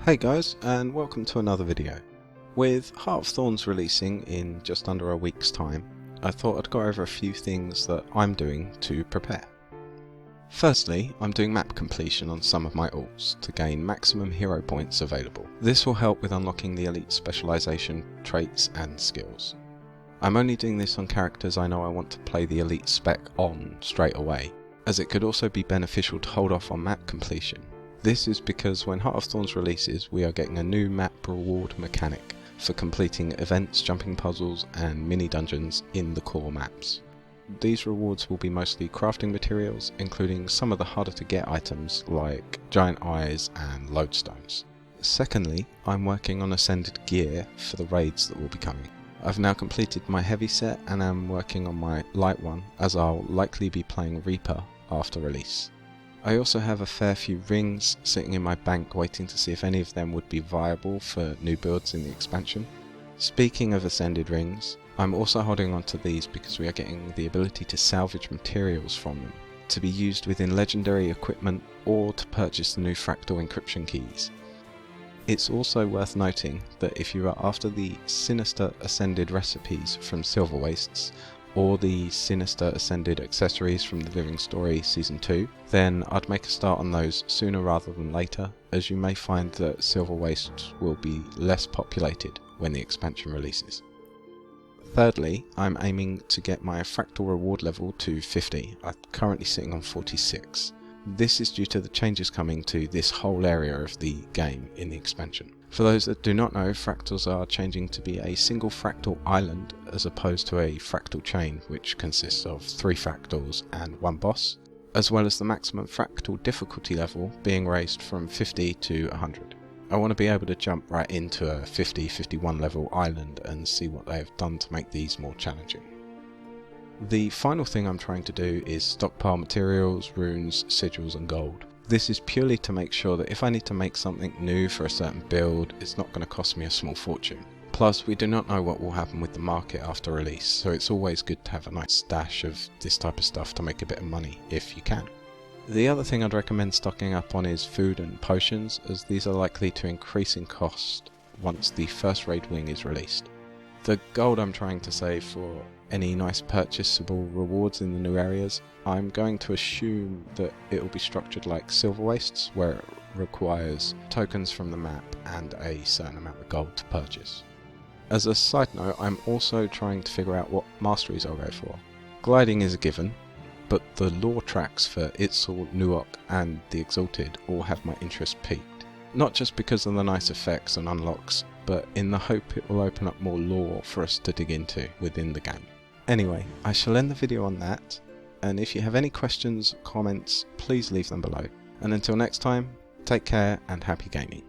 Hey guys, and welcome to another video. With Heart of Thorns releasing in just under a week's time, I thought I'd go over a few things that I'm doing to prepare. Firstly, I'm doing map completion on some of my alts to gain maximum hero points available. This will help with unlocking the elite specialization, traits and skills. I'm only doing this on characters I know I want to play the elite spec on straight away, as it could also be beneficial to hold off on map completion. This is because when Heart of Thorns releases, we are getting a new map reward mechanic for completing events, jumping puzzles and mini dungeons in the core maps. These rewards will be mostly crafting materials, including some of the harder to get items like giant eyes and lodestones. Secondly, I'm working on ascended gear for the raids that will be coming. I've now completed my heavy set and am working on my light one, as I'll likely be playing Reaper after release. I also have a fair few rings sitting in my bank waiting to see if any of them would be viable for new builds in the expansion. Speaking of ascended rings, I'm also holding on to these because we are getting the ability to salvage materials from them, to be used within legendary equipment or to purchase the new fractal encryption keys. It's also worth noting that if you are after the Sinister Ascended recipes from Silver Wastes, or the Sinister Ascended accessories from the Living Story Season 2, then I'd make a start on those sooner rather than later, as you may find that Silver Wastes will be less populated when the expansion releases. Thirdly, I'm aiming to get my fractal reward level to 50, I'm currently sitting on 46. This is due to the changes coming to this whole area of the game in the expansion. For those that do not know, fractals are changing to be a single fractal island as opposed to a fractal chain which consists of 3 fractals and 1 boss, as well as the maximum fractal difficulty level being raised from 50 to 100. I want to be able to jump right into a 50-51 level island and see what they have done to make these more challenging. The final thing I'm trying to do is stockpile materials, runes, sigils and gold. This is purely to make sure that if I need to make something new for a certain build, it's not going to cost me a small fortune. Plus, we do not know what will happen with the market after release, so it's always good to have a nice stash of this type of stuff to make a bit of money, if you can. The other thing I'd recommend stocking up on is food and potions, as these are likely to increase in cost once the first raid wing is released. The gold I'm trying to save for any nice purchasable rewards in the new areas, I'm going to assume that it will be structured like Silver Wastes, where it requires tokens from the map and a certain amount of gold to purchase. As a side note, I'm also trying to figure out what masteries I'll go for. Gliding is a given, but the lore tracks for Itzal, Nuok and the Exalted all have my interest peaked. Not just because of the nice effects and unlocks, but in the hope it will open up more lore for us to dig into within the game. Anyway, I shall end the video on that, and if you have any questions, comments, please leave them below. And until next time, take care and happy gaming.